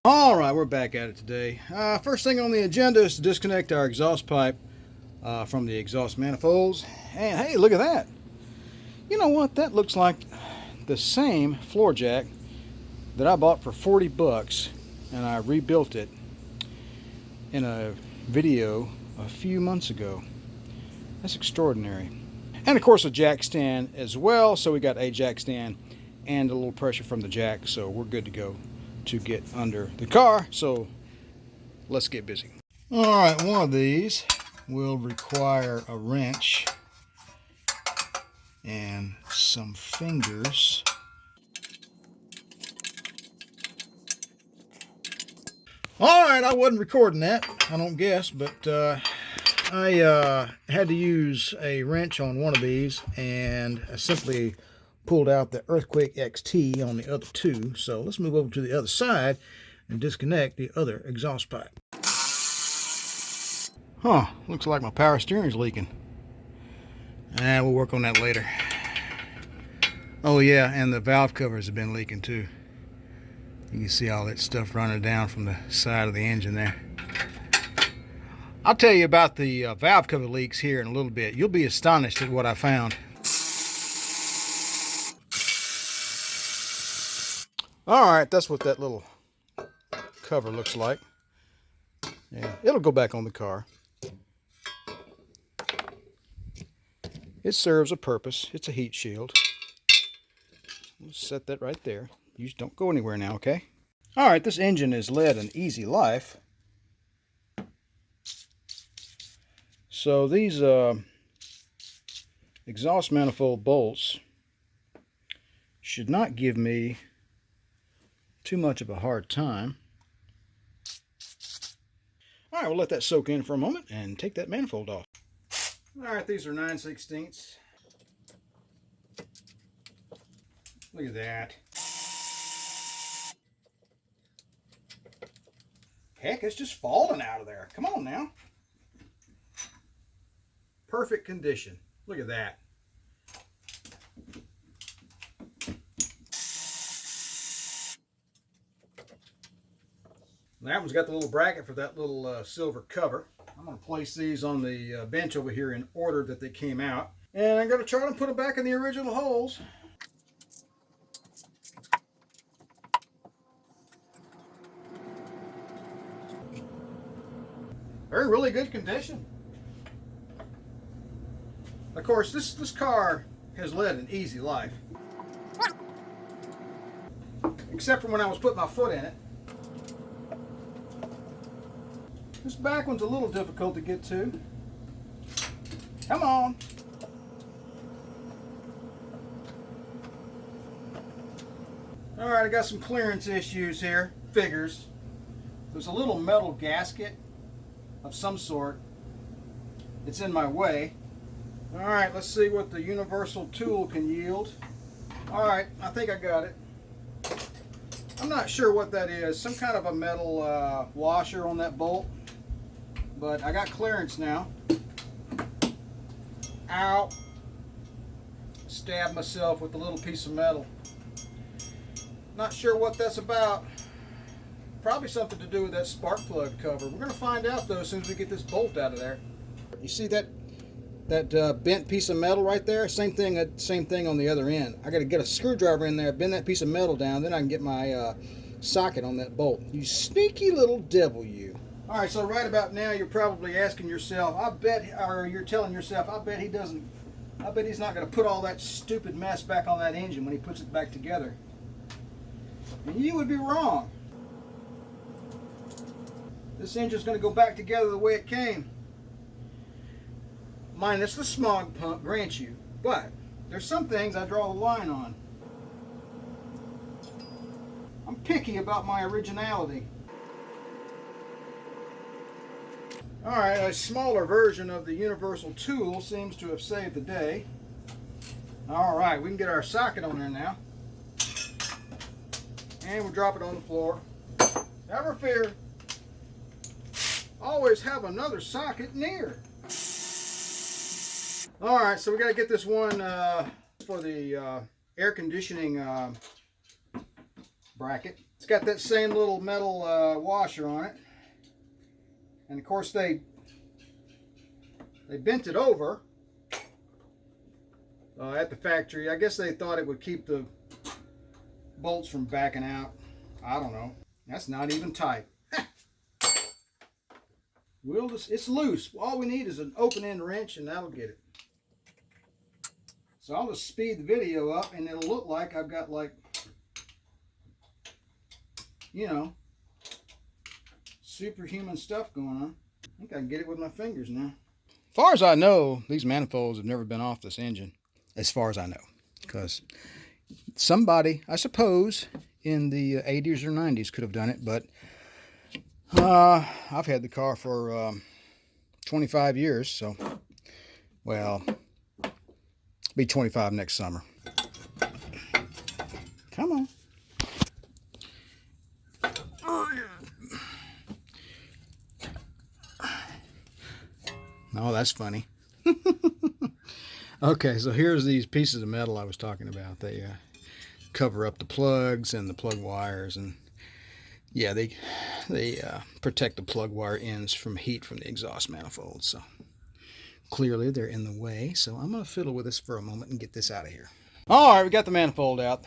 All right, we're back at it today. First thing on the agenda is to disconnect our exhaust pipe from the exhaust manifolds. And hey, look at that. You know what? That looks like the same floor jack that I bought for 40 bucks and I rebuilt it in a video a few months ago. That's extraordinary. And of course a jack stand as well. So we got a jack stand and a little pressure from the jack, so we're good to go to get under the car. So let's get busy. All right, one of these will require a wrench and some fingers. All right, I wasn't recording that, I don't guess, but I had to use a wrench on one of these, and I simply pulled out the Earthquake XT on the other two. So let's move over to the other side and disconnect the other exhaust pipe. Looks like my power steering's leaking. And we'll work on that later. Oh yeah, and the valve covers have been leaking too. You can see all that stuff running down from the side of the engine there. I'll tell you about the valve cover leaks here in a little bit. You'll be astonished at what I found. Alright, that's what that little cover looks like. Yeah, it'll go back on the car. It serves a purpose. It's a heat shield. We'll set that right there. You just don't go anywhere now, okay? Alright, this engine is led an easy life. So these exhaust manifold bolts should not give me too much of a hard time. All right, we'll let that soak in for a moment and take that manifold off. All right, these are 9/16. Look at that. Heck, it's just falling out of there. Come on now. Perfect condition. Look at that. That one's got the little bracket for that little silver cover. I'm going to place these on the bench over here in order that they came out. And I'm going to try to put them back in the original holes. They're in really good condition. Of course, this car has led an easy life. Except for when I was putting my foot in it. This back one's a little difficult to get to. Come on. Alright, I got some clearance issues here. Figures. There's a little metal gasket of some sort. It's in my way. Alright, let's see what the universal tool can yield. Alright, I think I got it. I'm not sure what that is. Some kind of a metal washer on that bolt. But I got clearance now. Ow. Stabbed myself with a little piece of metal. Not sure what that's about. Probably something to do with that spark plug cover. We're going to find out though as soon as we get this bolt out of there. You see that bent piece of metal right there? Same thing on the other end. I got to get a screwdriver in there, bend that piece of metal down, then I can get my socket on that bolt. You sneaky little devil, you. All right, so right about now you're probably asking yourself, you're telling yourself, I bet he's not going to put all that stupid mess back on that engine when he puts it back together. And you would be wrong. This engine's going to go back together the way it came. Minus the smog pump, grant you. But there's some things I draw the line on. I'm picky about my originality. Alright, a smaller version of the universal tool seems to have saved the day. Alright, we can get our socket on there now. And we'll drop it on the floor. Never fear. Always have another socket near. Alright, so we got to get this one for the air conditioning bracket. It's got that same little metal washer on it. And of course they bent it over at the factory. I guess they thought it would keep the bolts from backing out. I don't know. That's not even tight. It's loose. All we need is an open end wrench and that'll get it. So I'll just speed the video up and it'll look like I've got, like, you know, superhuman stuff going on. I think I can get it with my fingers now. As far as I know, these manifolds have never been off this engine. As far as I know. Because somebody, I suppose, in the 80s or 90s could have done it. But I've had the car for 25 years. So, well, be 25 next summer. Come on. Oh, that's funny. Okay, so here's these pieces of metal I was talking about. They cover up the plugs and the plug wires, and yeah, they protect the plug wire ends from heat from the exhaust manifold. So clearly they're in the way. So I'm going to fiddle with this for a moment and get this out of here. All right, we got the manifold out.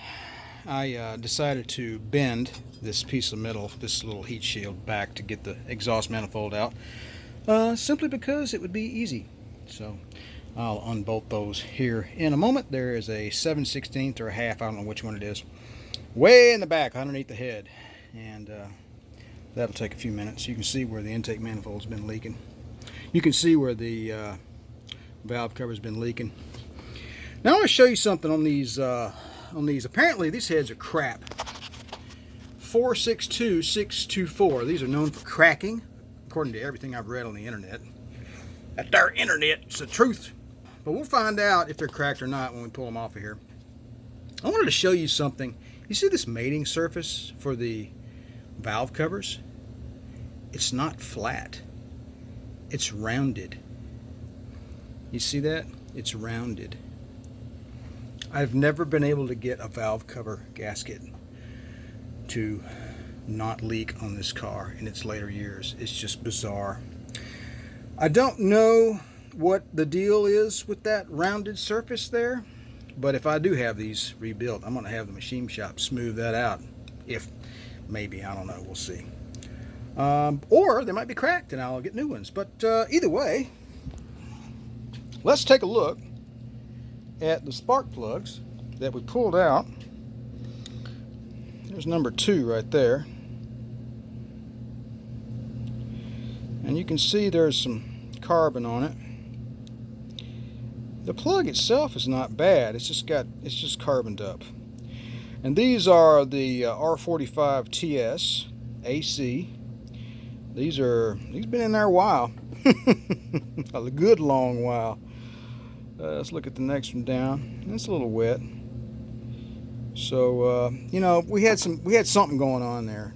I decided to bend this piece of metal, this little heat shield, back to get the exhaust manifold out. Simply because it would be easy. So I'll unbolt those here in a moment. There is a 7/16 or a half, I don't know which one it is, way in the back underneath the head, and that'll take a few minutes. You can see where the intake manifold's been leaking. You can see where the valve cover's been leaking. Now I want to show you something on these. Apparently these heads are crap. 462624. These are known for cracking, according to everything I've read on the internet. That there internet, it's the truth. But we'll find out if they're cracked or not when we pull them off of here. I wanted to show you something. You see this mating surface for the valve covers? It's not flat. It's rounded. You see that? It's rounded. I've never been able to get a valve cover gasket to not leak on this car in its later years. It's just bizarre. I don't know what the deal is with that rounded surface there, but if I do have these rebuilt, I'm going to have the machine shop smooth that out. If maybe, I don't know, we'll see. Or they might be cracked and I'll get new ones. But either way, let's take a look at the spark plugs that we pulled out. There's number 2 right there. And you can see there's some carbon on it. The plug itself is not bad. It's just carboned up. And these are the R45 TS AC. These been in there a while. A good long while. Let's look at the next one down. It's a little wet. So you know, we had something going on there.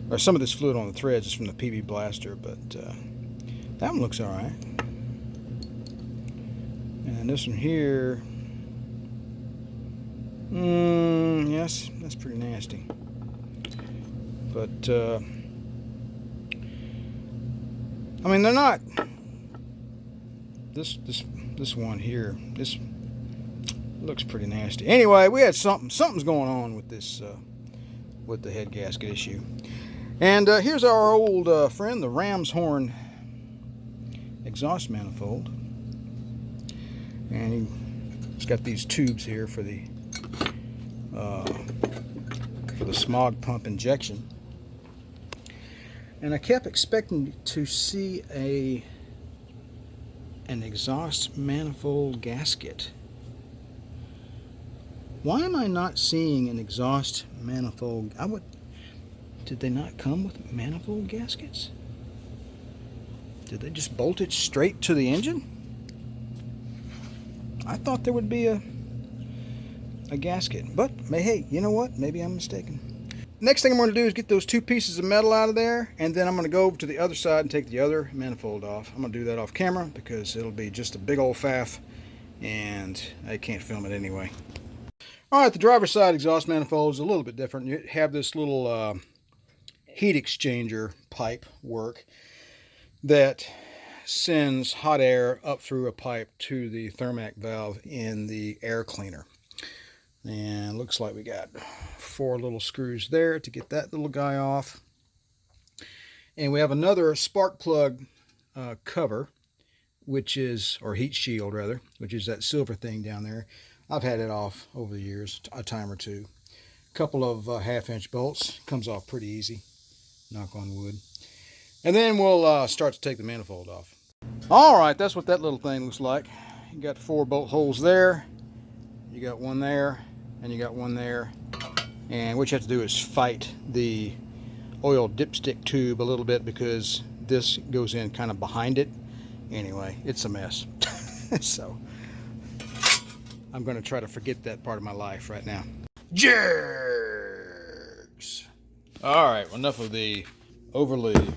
Or some of this fluid on the threads is from the PB blaster, but that one looks all right. And this one here, yes, that's pretty nasty. But I mean, they're not. This one here, this looks pretty nasty. Anyway, we had something's going on with this with the head gasket issue. And here's our old friend, the ram's horn exhaust manifold. And it's got these tubes here for the smog pump injection. And I kept expecting to see an exhaust manifold gasket. Why am I not seeing an exhaust manifold? Did they not come with manifold gaskets? Did they just bolt it straight to the engine? I thought there would be a gasket, but hey, you know what? Maybe I'm mistaken. Next thing I'm going to do is get those 2 pieces of metal out of there, and then I'm going to go over to the other side and take the other manifold off. I'm going to do that off camera because it'll be just a big old faff, and I can't film it anyway. All right, the driver's side exhaust manifold is a little bit different. You have this little heat exchanger pipe work that sends hot air up through a pipe to the thermac valve in the air cleaner. And looks like we got 4 little screws there to get that little guy off. And we have another spark plug cover, which is, or heat shield rather, which is that silver thing down there. I've had it off over the years, a time or two. A couple of 1/2-inch bolts, comes off pretty easy, knock on wood. And then we'll start to take the manifold off. All right, that's what that little thing looks like. You got 4 bolt holes there, you got one there, and you got one there. And what you have to do is fight the oil dipstick tube a little bit because this goes in kind of behind it. Anyway, it's a mess. So I'm going to try to forget that part of my life right now. Jerks! All right, well, enough of the overly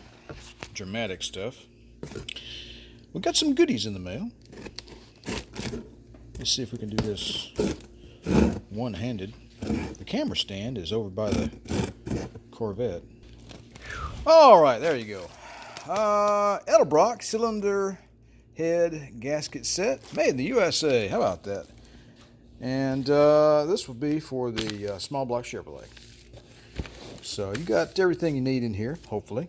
dramatic stuff. We got some goodies in the mail. Let's see if we can do this one-handed. The camera stand is over by the Corvette. All right, there you go. Edelbrock cylinder head gasket set, made in the USA. How about that? And this will be for the small block Chevrolet. So you got everything you need in here, hopefully.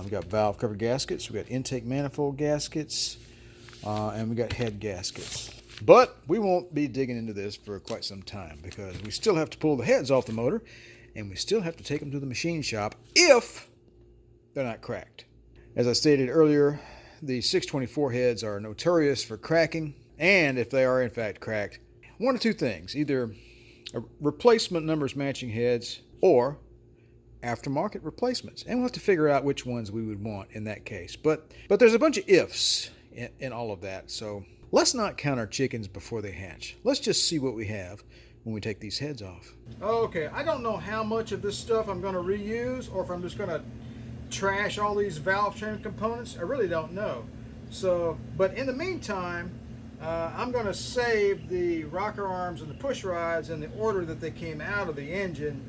We got valve cover gaskets, we got intake manifold gaskets, and we got head gaskets. But we won't be digging into this for quite some time because we still have to pull the heads off the motor and we still have to take them to the machine shop if they're not cracked. As I stated earlier, the 624 heads are notorious for cracking, and if they are in fact cracked, one of two things: either replacement numbers matching heads or aftermarket replacements, and we'll have to figure out which ones we would want in that case. But there's a bunch of ifs in all of that, so let's not count our chickens before they hatch. Let's just see what we have when we take these heads off. Okay, I don't know how much of this stuff I'm going to reuse or if I'm just going to trash all these valve train components. I really don't know. So, but in the meantime, I'm going to save the rocker arms and the push rods in the order that they came out of the engine,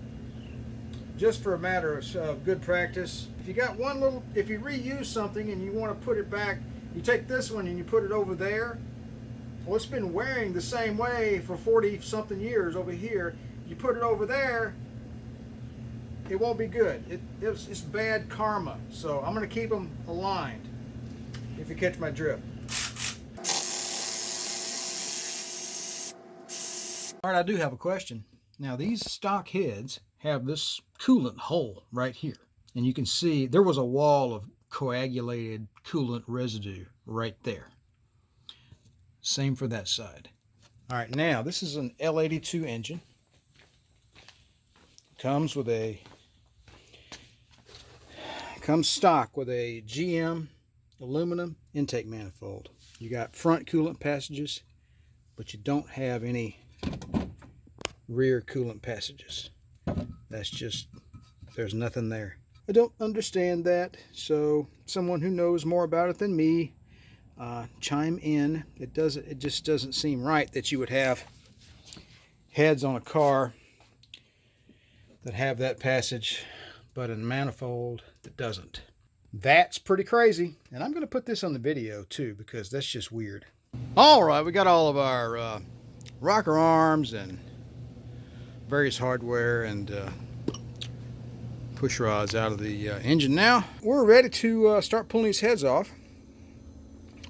just for a matter of good practice. If you got one little, if you reuse something and you want to put it back, you take this one and you put it over there. Well, it's been wearing the same way for 40-something years over here. You put it over there, it won't be good. It's bad karma. So I'm going to keep them aligned, if you catch my drift. All right, I do have a question. Now, these stock heads have this coolant hole right here. And you can see there was a wall of coagulated coolant residue right there. Same for that side. All right, now this is an L-82 engine. Comes stock with a GM aluminum intake manifold. You got front coolant passages, but you don't have any rear coolant passages. That's just, there's nothing there. I don't understand that, so someone who knows more about it than me, chime in. It just doesn't seem right that you would have heads on a car that have that passage, but in a manifold that doesn't. That's pretty crazy, and I'm going to put this on the video too because that's just weird. All right, we got all of our rocker arms and various hardware and push rods out of the engine now. We're ready to start pulling these heads off.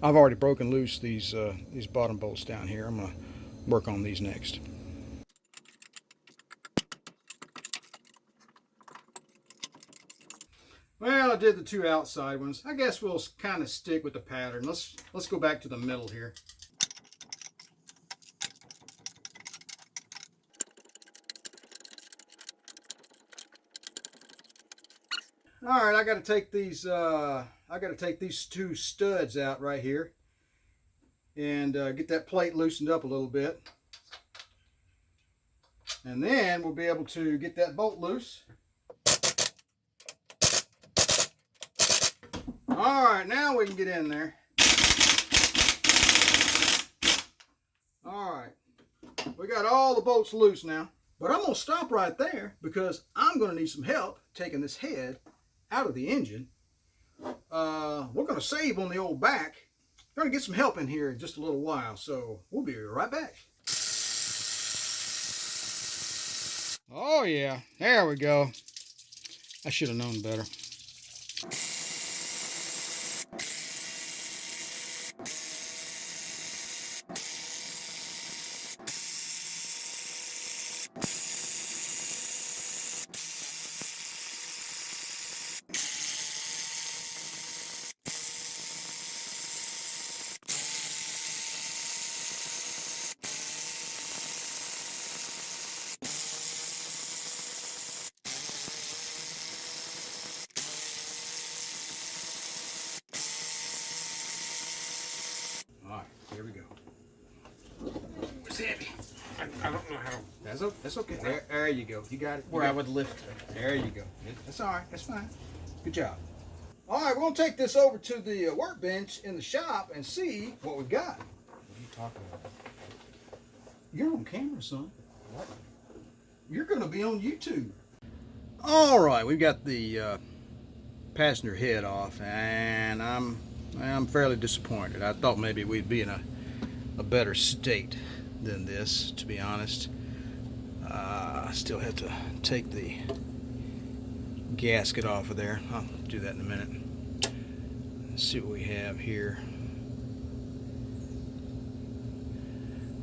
I've already broken loose these bottom bolts down here. I'm going to work on these next. Well, I did the 2 outside ones. I guess we'll kind of stick with the pattern. Let's go back to the middle here. All right, I got to take these 2 studs out right here and get that plate loosened up a little bit. And then we'll be able to get that bolt loose. All right, now we can get in there. All right. We got all the bolts loose now. But I'm going to stop right there because I'm going to need some help taking this head out of the engine. We're going to save on the old back. We're going to get some help in here in just a little while, so we'll be right back. Oh yeah, there we go. I should have known better. Alright, here we go. It's heavy. I don't know how. That's okay. There you go. You got it. Where I would lift it. There you go. That's alright. That's fine. Good job. Alright, we're going to take this over to the workbench in the shop and see what we've got. What are you talking about? You're on camera, son. What? You're going to be on YouTube. Alright, we've got the passenger head off, and I'm fairly disappointed. I thought maybe we'd be in a better state than this, to be honest. I still have to take the gasket off of there. I'll do that in a minute. Let's see what we have here.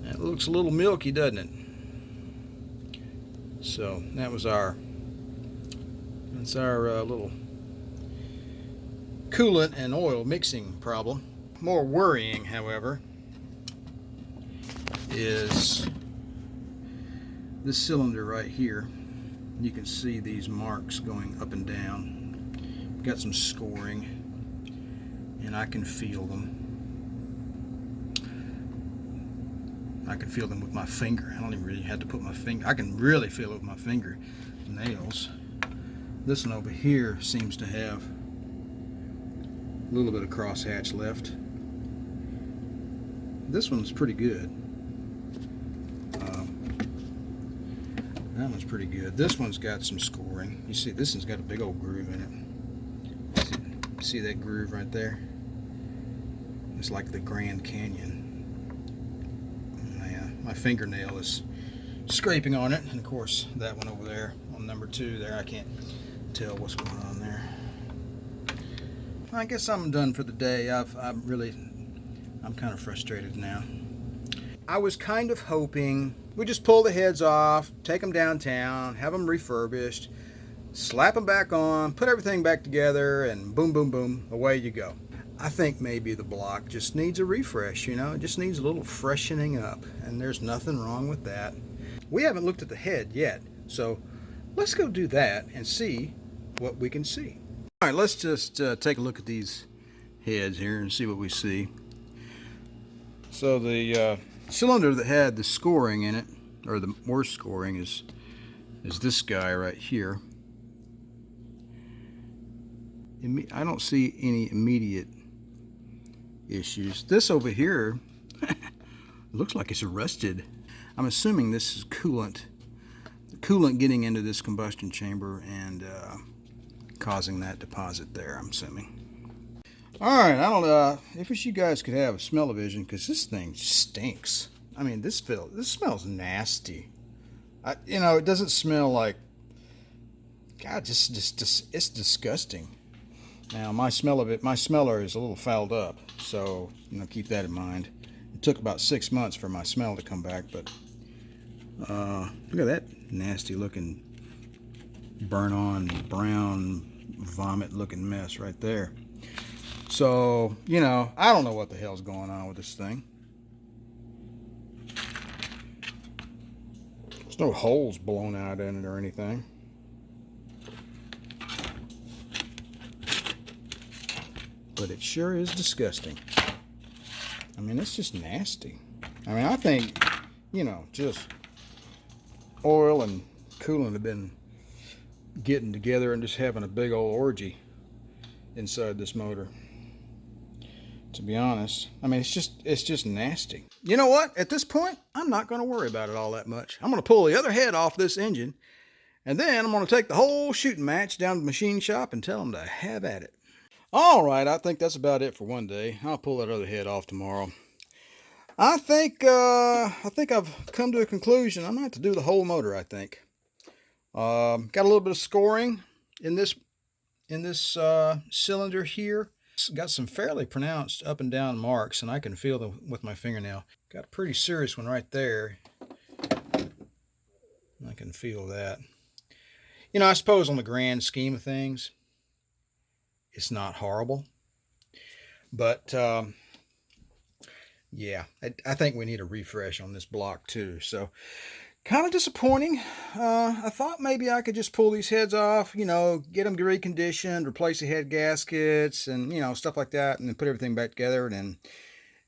That looks a little milky, doesn't it? So that's our little coolant and oil mixing problem. More worrying, however, is this cylinder right here. You can see these marks going up and down. Got some scoring, and I can feel them. I can feel them with my finger. I don't even really have to put my finger. I can really feel it with my finger nails. This one over here seems to have a little bit of crosshatch left. This one's pretty good. That one's pretty good. This one's got some scoring. You see, this one's got a big old groove in it. See that groove right there? It's like the Grand Canyon. My fingernail is scraping on it, and of course that one over there on number 2 there, I can't tell what's going on there. I guess I'm done for the day. I'm kind of frustrated now. I was kind of hoping we just pull the heads off, take them downtown, have them refurbished, slap them back on, put everything back together, and boom, boom, boom, away you go. I think maybe the block just needs a refresh, you know, it just needs a little freshening up, and there's nothing wrong with that. We haven't looked at the head yet, so let's go do that and see what we can see. All right, let's just take a look at these heads here and see what we see. So the cylinder that had the scoring in it, or the worst scoring, is this guy right here. I don't see any immediate issues. This over here looks like it's rusted. I'm assuming this is coolant getting into this combustion chamber and causing that deposit there, I'm assuming. Alright, I don't know if you guys could have a smell-o-vision, because this thing stinks. I mean, this smells nasty. You know, it doesn't smell like, God, just it's disgusting. Now, my smeller is a little fouled up, so, you know, keep that in mind. It took about 6 months for my smell to come back, but look at that nasty looking burn-on, brown, vomit-looking mess right there. So, you know, I don't know what the hell's going on with this thing. There's no holes blown out in it or anything. But it sure is disgusting. I mean, it's just nasty. I mean, I think, you know, just oil and coolant have been getting together and just having a big old orgy inside this motor. to be honest. I mean, it's just nasty. You know what? At this point, I'm not going to worry about it all that much. I'm going to pull the other head off this engine, and then I'm going to take the whole shooting match down to the machine shop and tell them to have at it. All right, I think that's about it for one day. I'll pull that other head off tomorrow. I think I've come to a conclusion. I'm going to have to do the whole motor, I think. Got a little bit of scoring in this cylinder here. It's got some fairly pronounced up and down marks, and I can feel them with my fingernail. Got a pretty serious one right there. I can feel that. You know, I suppose on the grand scheme of things, it's not horrible. But yeah, I think we need a refresh on this block too. So kind of disappointing. I thought maybe I could just pull these heads off, you know, get them reconditioned, replace the head gaskets, and, you know, stuff like that, and then put everything back together, and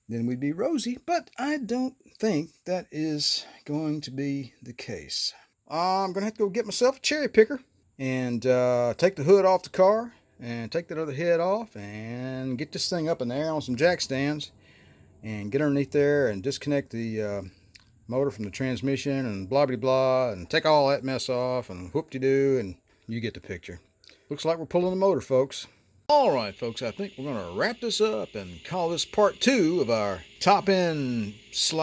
then we'd be rosy. But I don't think that is going to be the case. I'm going to have to go get myself a cherry picker and take the hood off the car and take that other head off and get this thing up in there on some jack stands and get underneath there and disconnect the motor from the transmission and blah blah blah and take all that mess off and whoop-de-doo, and you get the picture. Looks like we're pulling the motor, folks. All right, folks, I think we're going to wrap this up and call this part 2 of our top end /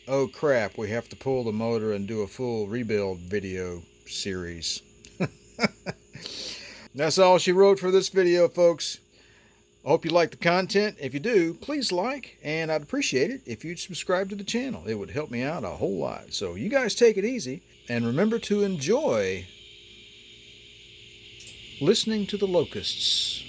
oh crap, we have to pull the motor and do a full rebuild video series. That's all she wrote for this video, folks. I hope you like the content. If you do, please like, and I'd appreciate it if you'd subscribe to the channel. It would help me out a whole lot. So you guys take it easy, and remember to enjoy listening to the locusts.